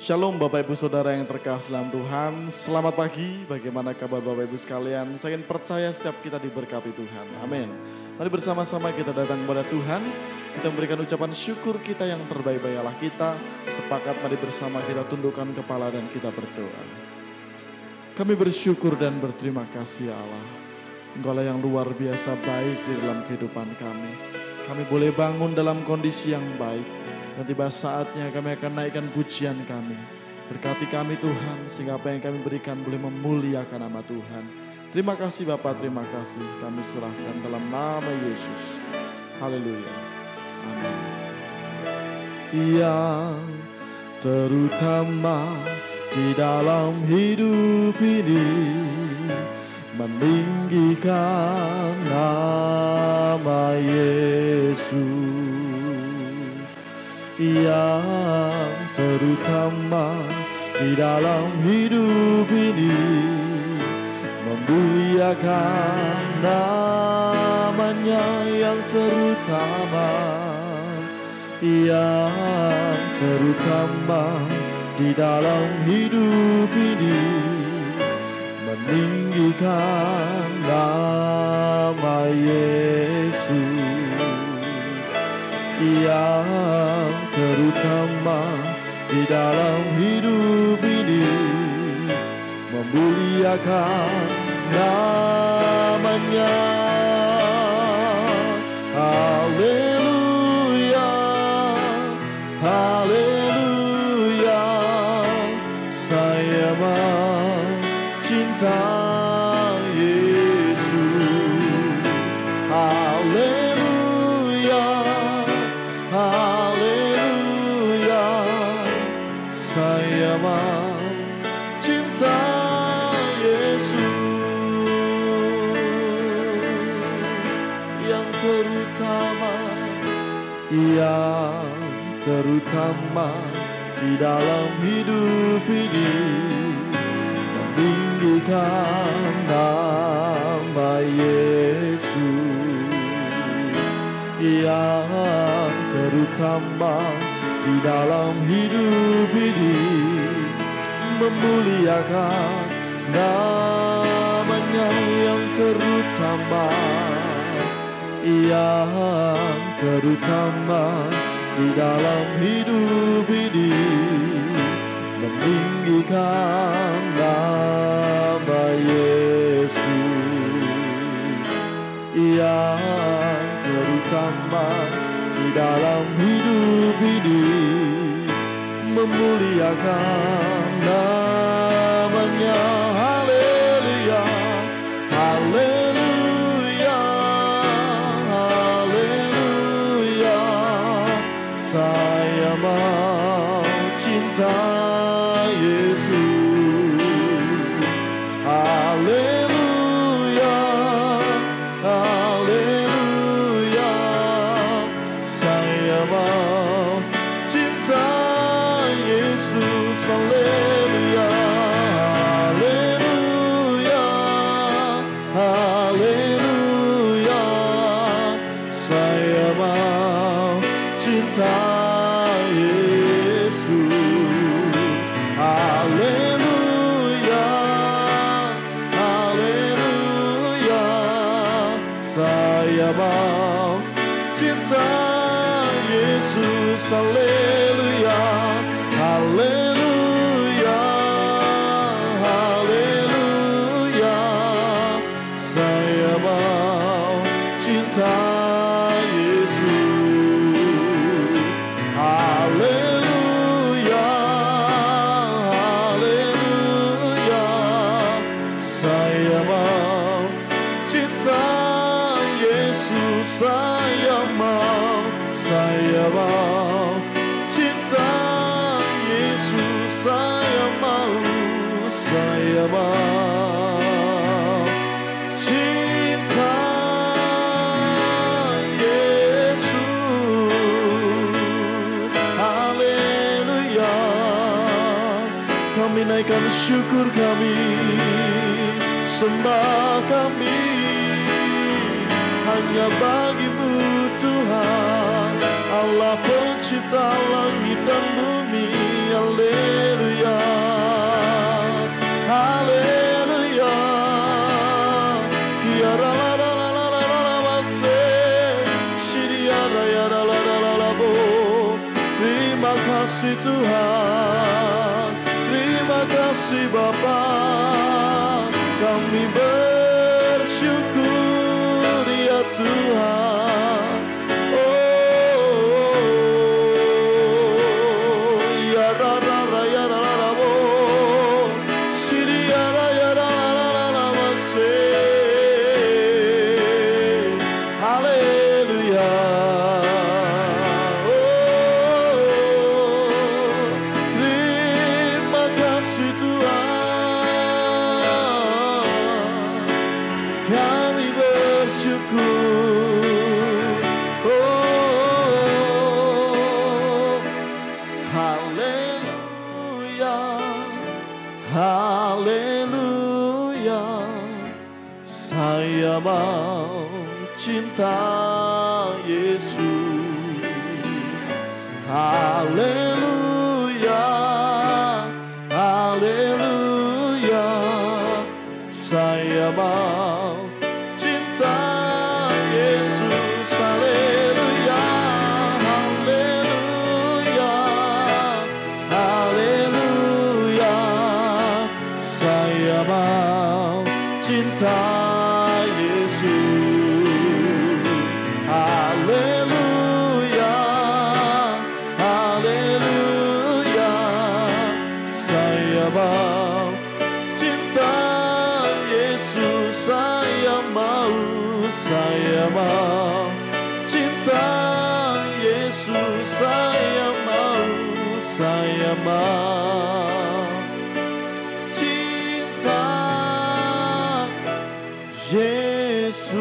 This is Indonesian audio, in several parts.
Shalom Bapak Ibu Saudara yang terkasih dalam Tuhan. Selamat pagi, bagaimana kabar Bapak Ibu sekalian? Saya ingin percaya setiap kita diberkati Tuhan, amin. Mari bersama-sama kita datang kepada Tuhan. Kita memberikan ucapan syukur kita yang terbaik bagi Allah kita. Sepakat mari bersama kita tundukkan kepala dan kita berdoa. Kami bersyukur dan berterima kasih ya Allah. Engkaulah yang luar biasa baik di dalam kehidupan kami. Kami boleh bangun dalam kondisi yang baik. Dan tiba saatnya kami akan naikkan pujian kami. Berkati kami Tuhan, sehingga apa yang kami berikan boleh memuliakan nama Tuhan. Terima kasih Bapak, terima kasih. Kami serahkan dalam nama Yesus. Haleluya. Amin. Yang terutama di dalam hidup ini, meninggikan nama Yesus. Yang terutama di dalam hidup ini, memuliakan namanya yang terutama. Yang terutama di dalam hidup ini, meninggikan nama Yesus. Yang terutama di dalam hidup ini, memuliakan namanya. Haleluya, haleluya, saya mencinta Yesus. Haleluya, haleluya, saya mencinta Yesus. Yang terutama di dalam hidup ini, meninggikan nama Yesus. Yang terutama di dalam hidup ini, memuliakan namanya yang terutama. Yang terutama di dalam hidup ini, meninggikan nama Yesus. Yang terutama di dalam hidup ini, memuliakan namanya. Haleluya, haleluya, haleluya, saya mau cinta Yesus. Haleluya, haleluya, saya mau cinta Yesus. Haleluya, haleluya, haleluya, saya mau cinta Yesus. Haleluya, haleluya, saya mau cinta Yesus. Haleluya, haleluya, haleluya, saya mau cinta Yesus. Haleluya, haleluya, saya mau cinta Yesus. Saya mau cinta Yesus. Saya mau cinta Yesus. Haleluya, kami naikkan syukur kami, sembah kami hanya bagi-Mu Tuhan, Allah pencipta langit dan bumi. Haleluya. Tuhan, terima kasih Bapa, kami bersyukur ya Tuhan. Oh, ya rara ya rara bo, siri ya rara mase. Haleluya. Haleluya, saya mau cinta Yesus. Haleluya, haleluya, saya mau cinta Yesus. Haleluya, haleluya, haleluya, saya mau cinta Yesus. Haleluya, haleluya, saya mau cinta Yesus. Saya mau cinta Yesus. Saya mau cinta Yesus.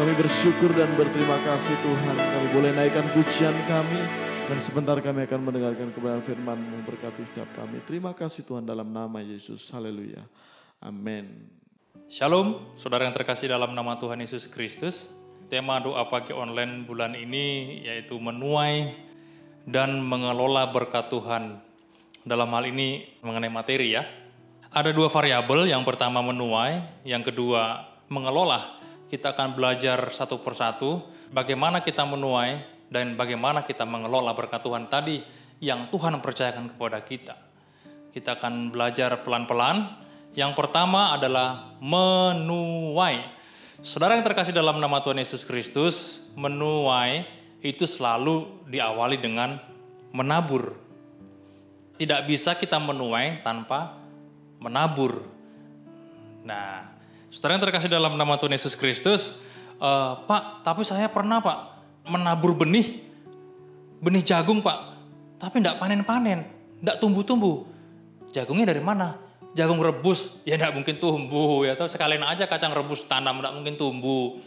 Kami bersyukur dan berterima kasih Tuhan, kami boleh naikkan pujian kami, dan sebentar kami akan mendengarkan kebenaran firman-Mu. Berkati setiap kami. Terima kasih Tuhan, dalam nama Yesus. Haleluya. Amin. Shalom, saudara yang terkasih dalam nama Tuhan Yesus Kristus. Tema doa pagi online bulan ini yaitu menuai dan mengelola berkat Tuhan. Dalam hal ini mengenai materi ya. Ada dua variabel, yang pertama menuai, yang kedua mengelola. Kita akan belajar satu persatu bagaimana kita menuai dan bagaimana kita mengelola berkat Tuhan tadi yang Tuhan percayakan kepada kita. Kita akan belajar pelan-pelan. Yang pertama adalah menuai. Saudara yang terkasih dalam nama Tuhan Yesus Kristus, menuai itu selalu diawali dengan menabur. Tidak bisa kita menuai tanpa menabur. Nah, saudara yang terkasih dalam nama Tuhan Yesus Kristus, Pak, tapi saya pernah Pak menabur benih jagung Pak, tapi tidak panen-panen, tidak tumbuh-tumbuh. Jagungnya dari mana? Jagung rebus, ya tidak mungkin tumbuh, ya, atau sekalian aja kacang rebus tanam, tidak mungkin tumbuh.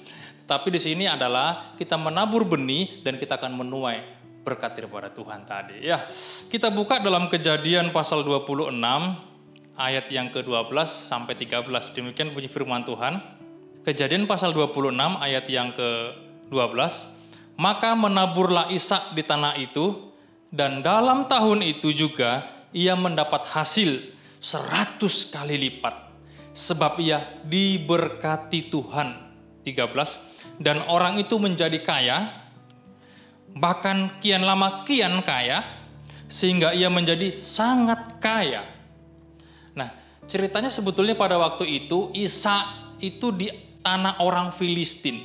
Tapi di sini adalah kita menabur benih dan kita akan menuai berkat daripada Tuhan tadi. Ya, kita buka dalam Kejadian pasal 26 ayat yang ke-12 sampai 13. Demikian bunyi firman Tuhan. Kejadian pasal 26 ayat yang ke-12. Maka menaburlah Ishak di tanah itu, dan dalam tahun itu juga ia mendapat hasil 100 kali lipat, sebab ia diberkati Tuhan. 13. Dan orang itu menjadi kaya, bahkan kian lama kian kaya, sehingga ia menjadi sangat kaya. Nah, ceritanya sebetulnya pada waktu itu Ishak itu di tanah orang Filistin.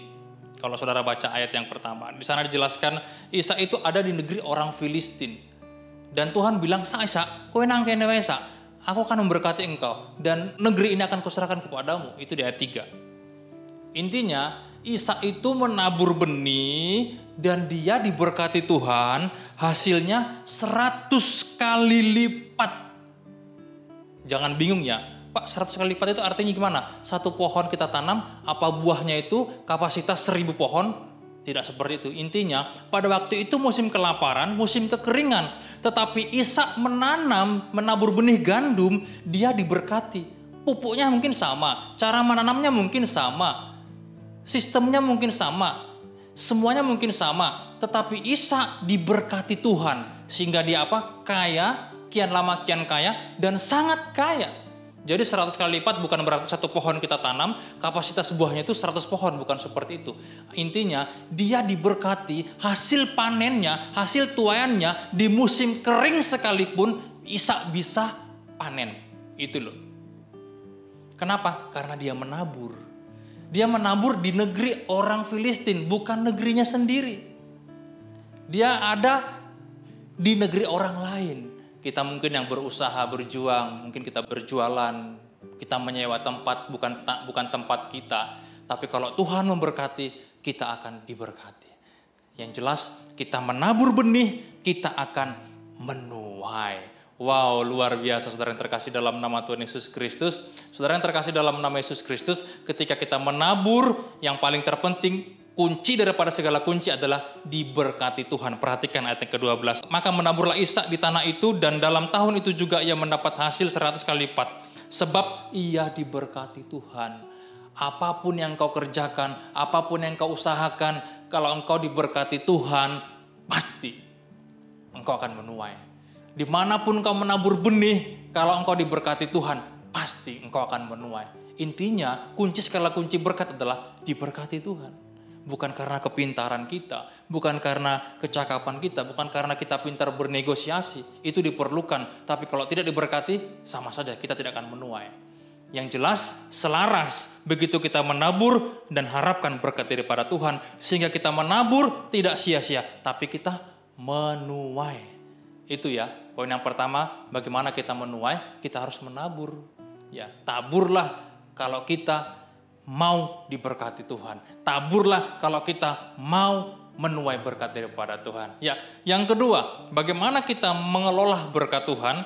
Kalau saudara baca ayat yang pertama, di sana dijelaskan Ishak itu ada di negeri orang Filistin. Dan Tuhan bilang, Ishak, kowe nang kene wae Ishak, aku akan memberkati engkau dan negeri ini akan kuserahkan kepadamu. Itu di ayat 3. Intinya, Ishak itu menabur benih dan dia diberkati Tuhan, hasilnya 100 kali lipat. Jangan bingung ya, Pak, 100 kali lipat itu artinya gimana? Satu pohon kita tanam, apa buahnya itu kapasitas 1000 pohon? Tidak seperti itu. Intinya, pada waktu itu musim kelaparan, musim kekeringan. Tetapi Ishak menabur benih gandum, dia diberkati. Pupuknya mungkin sama, cara menanamnya mungkin sama, sistemnya mungkin sama, semuanya mungkin sama. Tetapi Ishak diberkati Tuhan, sehingga dia apa? Kaya, kian lama kian kaya, dan sangat kaya. Jadi 100 kali lipat bukan berarti satu pohon kita tanam, kapasitas buahnya itu 100 pohon, bukan seperti itu. Intinya dia diberkati, hasil panennya, hasil tuaiannya di musim kering sekalipun Ishak bisa panen. Itu loh. Kenapa? Karena dia menabur. Dia menabur di negeri orang Filistin, bukan negerinya sendiri. Dia ada di negeri orang lain. Kita mungkin yang berusaha, berjuang, mungkin kita berjualan, kita menyewa tempat, bukan tempat kita. Tapi kalau Tuhan memberkati, kita akan diberkati. Yang jelas, kita menabur benih, kita akan menuai. Wow, luar biasa saudara yang terkasih dalam nama Tuhan Yesus Kristus. Saudara yang terkasih dalam nama Yesus Kristus, ketika kita menabur, yang paling terpenting, kunci daripada segala kunci adalah diberkati Tuhan. Perhatikan ayat yang ke-12. Maka menaburlah Ishak di tanah itu dan dalam tahun itu juga ia mendapat hasil 100 kali lipat. Sebab ia diberkati Tuhan. Apapun yang kau kerjakan, apapun yang kau usahakan, kalau engkau diberkati Tuhan, pasti engkau akan menuai. Dimanapun kau menabur benih, kalau engkau diberkati Tuhan, pasti engkau akan menuai. Intinya, kunci segala kunci berkat adalah diberkati Tuhan. Bukan karena kepintaran kita, bukan karena kecakapan kita, bukan karena kita pintar bernegosiasi. Itu diperlukan, tapi kalau tidak diberkati, sama saja kita tidak akan menuai. Yang jelas, selaras begitu kita menabur dan harapkan berkat daripada Tuhan, sehingga kita menabur tidak sia-sia, tapi kita menuai. Itu ya, poin yang pertama, bagaimana kita menuai, kita harus menabur. Ya, taburlah kalau kita mau diberkati Tuhan. Taburlah kalau kita mau menuai berkat daripada Tuhan. Ya, yang kedua, bagaimana kita mengelola berkat Tuhan?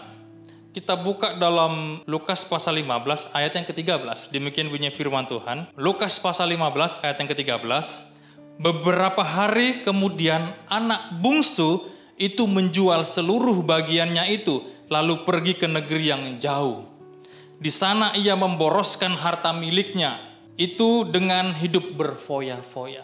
Kita buka dalam Lukas pasal 15 ayat yang ke-13. Demikian bunyi firman Tuhan. Lukas pasal 15 ayat yang ke-13. Beberapa hari kemudian anak bungsu itu menjual seluruh bagiannya itu, lalu pergi ke negeri yang jauh. Di sana ia memboroskan harta miliknya, itu dengan hidup berfoya-foya.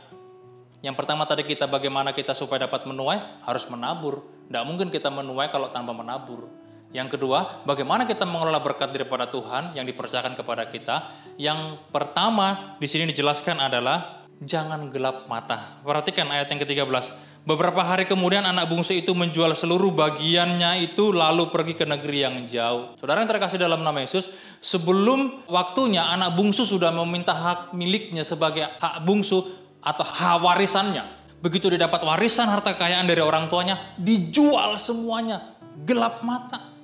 Yang pertama tadi kita bagaimana kita supaya dapat menuai, harus menabur. Tidak mungkin kita menuai kalau tanpa menabur. Yang kedua, bagaimana kita mengelola berkat daripada Tuhan yang dipercayakan kepada kita. Yang pertama di sini dijelaskan adalah jangan gelap mata. Perhatikan ayat yang ke-13. Beberapa hari kemudian anak bungsu itu menjual seluruh bagiannya itu lalu pergi ke negeri yang jauh. Saudara yang terkasih dalam nama Yesus, sebelum waktunya anak bungsu sudah meminta hak miliknya sebagai hak bungsu atau hak warisannya. Begitu dia dapat warisan harta kekayaan dari orang tuanya, dijual semuanya. Gelap mata.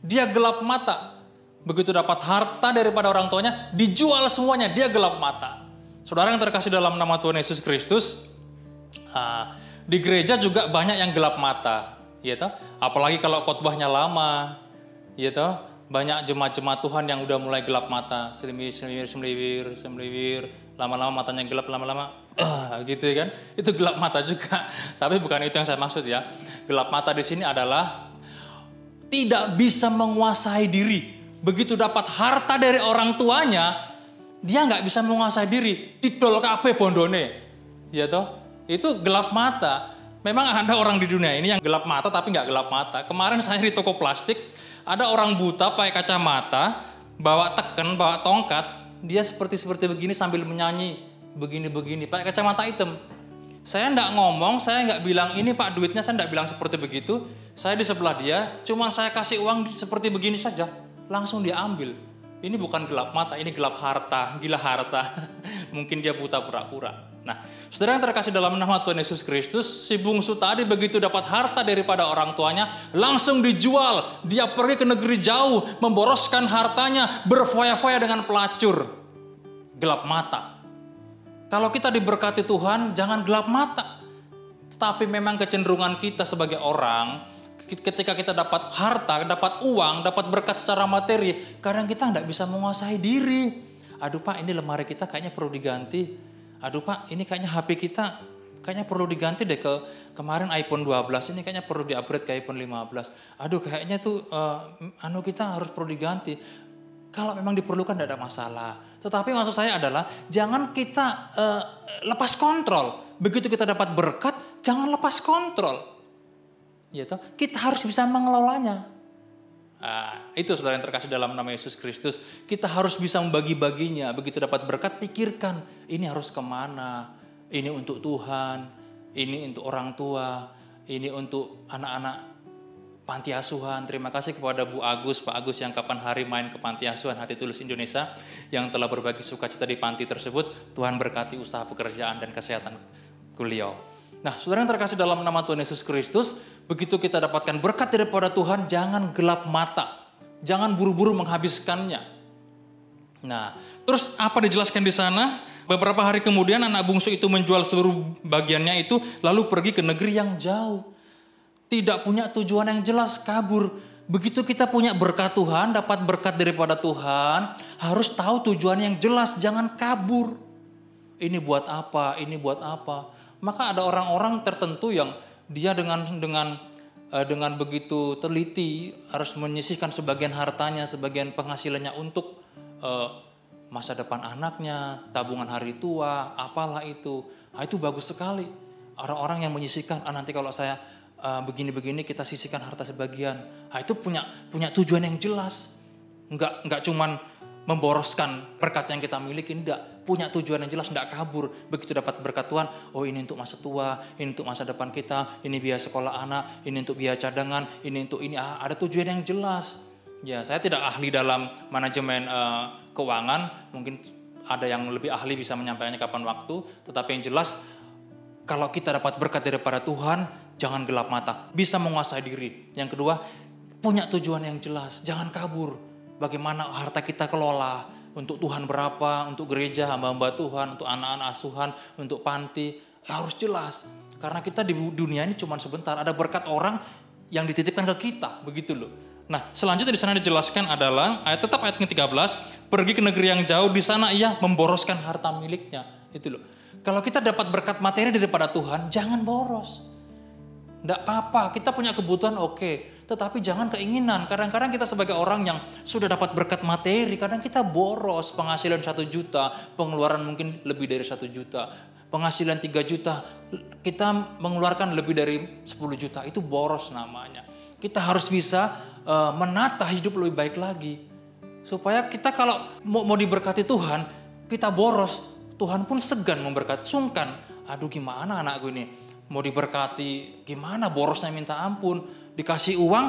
Dia gelap mata. Begitu dapat harta daripada orang tuanya, dijual semuanya. Dia gelap mata. Saudara yang terkasih dalam nama Tuhan Yesus Kristus, di gereja juga banyak yang gelap mata, gitu. Apalagi kalau khotbahnya lama, gitu. Banyak jemaat-jemaat Tuhan yang udah mulai gelap mata, semliwir, lama-lama matanya gelap, lama-lama, gitu kan? Itu gelap mata juga. Tapi bukan itu yang saya maksud ya. Gelap mata di sini adalah tidak bisa menguasai diri. Begitu dapat harta dari orang tuanya, dia nggak bisa menguasai diri, didol kabeh bondone, ya toh? Itu gelap mata. Memang ada orang di dunia ini yang gelap mata tapi nggak gelap mata. Kemarin saya di toko plastik, ada orang buta pakai kacamata, bawa teken, bawa tongkat, dia seperti begini sambil menyanyi, begini-begini, pakai kacamata hitam. Saya nggak ngomong, saya nggak bilang ini Pak duitnya, saya nggak bilang seperti begitu. Saya di sebelah dia, cuma saya kasih uang seperti begini saja, langsung dia ambil. Ini bukan gelap mata, ini gelap harta, gila harta. Mungkin dia buta pura-pura. Nah, saudara yang terkasih dalam nama Tuhan Yesus Kristus, si bungsu tadi begitu dapat harta daripada orang tuanya, langsung dijual. Dia pergi ke negeri jauh, memboroskan hartanya, berfoya-foya dengan pelacur. Gelap mata. Kalau kita diberkati Tuhan, jangan gelap mata. Tetapi memang kecenderungan kita sebagai orang, ketika kita dapat harta, dapat uang, dapat berkat secara materi, kadang kita nggak bisa menguasai diri. Aduh Pak, ini lemari kita kayaknya perlu diganti. Aduh Pak, ini kayaknya HP kita kayaknya perlu diganti deh, kemarin iPhone 12 ini kayaknya perlu di-upgrade ke iPhone 15. Aduh kayaknya tuh kita harus perlu diganti. Kalau memang diperlukan tidak ada masalah. Tetapi maksud saya adalah jangan kita lepas kontrol. Begitu kita dapat berkat, jangan lepas kontrol. Ya toh? Kita harus bisa mengelolanya. Itu saudara yang terkasih dalam nama Yesus Kristus. Kita harus bisa membagi-baginya. Begitu dapat berkat, pikirkan ini harus kemana. Ini untuk Tuhan, ini untuk orang tua, ini untuk anak-anak panti asuhan. Terima kasih kepada Bu Agus, Pak Agus yang kapan hari main ke panti asuhan Hati Tulus Indonesia yang telah berbagi sukacita di panti tersebut. Tuhan berkati usaha pekerjaan dan kesehatan beliau. Nah, saudara yang terkasih dalam nama Tuhan Yesus Kristus, begitu kita dapatkan berkat daripada Tuhan, jangan gelap mata, jangan buru-buru menghabiskannya. Nah, terus apa dijelaskan di sana? Beberapa hari kemudian anak bungsu itu menjual seluruh bagiannya itu, lalu pergi ke negeri yang jauh. Tidak punya tujuan yang jelas, kabur. Begitu kita punya berkat Tuhan, dapat berkat daripada Tuhan, harus tahu tujuan yang jelas, jangan kabur. Ini buat apa? Ini buat apa? Maka ada orang-orang tertentu yang dia dengan begitu teliti harus menyisihkan sebagian hartanya, sebagian penghasilannya untuk masa depan anaknya, tabungan hari tua, apalah itu. Nah, itu bagus sekali. Orang-orang yang menyisihkan, nanti kalau saya begini-begini kita sisihkan harta sebagian. Nah, itu punya tujuan yang jelas. Enggak cuman memboroskan berkat yang kita miliki, enggak. Punya tujuan yang jelas, enggak kabur. Begitu dapat berkat Tuhan, oh ini untuk masa tua, ini untuk masa depan kita, ini biaya sekolah anak, ini untuk biaya cadangan, ini untuk ini. Ada tujuan yang jelas. Ya, saya tidak ahli dalam manajemen keuangan, mungkin ada yang lebih ahli bisa menyampaikannya kapan waktu, tetapi yang jelas kalau kita dapat berkat daripada Tuhan, jangan gelap mata, bisa menguasai diri. Yang kedua, punya tujuan yang jelas, jangan kabur. Bagaimana harta kita kelola, untuk Tuhan berapa, untuk gereja, hamba-hamba Tuhan, untuk anak-anak asuhan, untuk panti, harus jelas. Karena kita di dunia ini cuma sebentar, ada berkat orang yang dititipkan ke kita, begitu loh. Nah, selanjutnya di sana dijelaskan adalah tetap ayat ke-13, pergi ke negeri yang jauh, di sana ia memboroskan harta miliknya, itu loh. Kalau kita dapat berkat materi daripada Tuhan, jangan boros. Tidak apa-apa, kita punya kebutuhan oke. Tetapi jangan keinginan. Kadang-kadang kita sebagai orang yang sudah dapat berkat materi, kadang kita boros. Penghasilan 1 juta, pengeluaran mungkin lebih dari 1 juta. Penghasilan 3 juta, kita mengeluarkan lebih dari 10 juta. Itu boros namanya. Kita harus bisa menata hidup lebih baik lagi. Supaya kita kalau mau diberkati Tuhan, kita boros. Tuhan pun segan memberkati, sungkan. Aduh gimana anakku ini, mau diberkati, gimana borosnya minta ampun. Dikasih uang,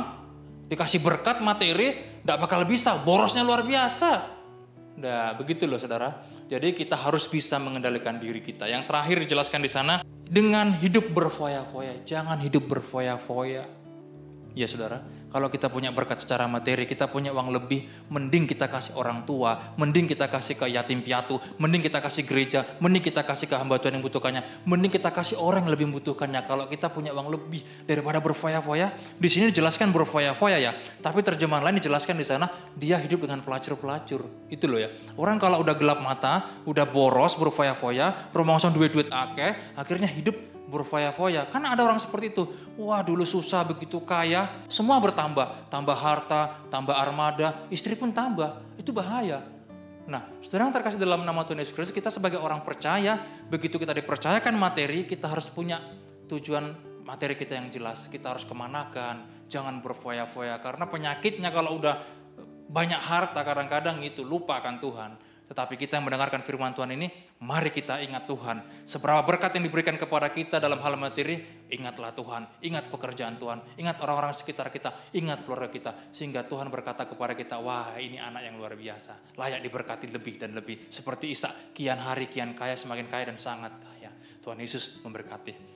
dikasih berkat materi, gak bakal bisa, borosnya luar biasa. Nah begitu loh saudara. Jadi kita harus bisa mengendalikan diri kita. Yang terakhir dijelaskan di sana, dengan hidup berfoya-foya, jangan hidup berfoya-foya. Ya saudara, kalau kita punya berkat secara materi, kita punya uang lebih, mending kita kasih orang tua, mending kita kasih ke yatim piatu, mending kita kasih gereja, mending kita kasih ke hamba Tuhan yang membutuhkannya, mending kita kasih orang yang lebih membutuhkannya. Kalau kita punya uang lebih daripada berfoya-foya, di sini dijelaskan berfoya-foya ya, tapi terjemahan lain dijelaskan di sana, dia hidup dengan pelacur-pelacur. Itu loh ya. Orang kalau udah gelap mata, udah boros, berfoya-foya, rumongson duit-duit akeh, akhirnya hidup berfoya-foya. Karena ada orang seperti itu. Wah dulu susah begitu kaya, semua bertambah. Tambah harta, tambah armada, istri pun tambah. Itu bahaya. Nah, saudara yang terkasih dalam nama Tuhan Yesus Kristus, kita sebagai orang percaya, begitu kita dipercayakan materi, kita harus punya tujuan materi kita yang jelas. Kita harus kemanakan, jangan berfoya-foya. Karena penyakitnya kalau udah banyak harta kadang-kadang itu lupa akan Tuhan. Tetapi kita yang mendengarkan firman Tuhan ini, mari kita ingat Tuhan. Seberapa berkat yang diberikan kepada kita dalam hal materi, ingatlah Tuhan. Ingat pekerjaan Tuhan, ingat orang-orang sekitar kita, ingat keluarga kita. Sehingga Tuhan berkata kepada kita, wah ini anak yang luar biasa. Layak diberkati lebih dan lebih. Seperti Ishak, kian hari kian kaya, semakin kaya dan sangat kaya. Tuhan Yesus memberkati.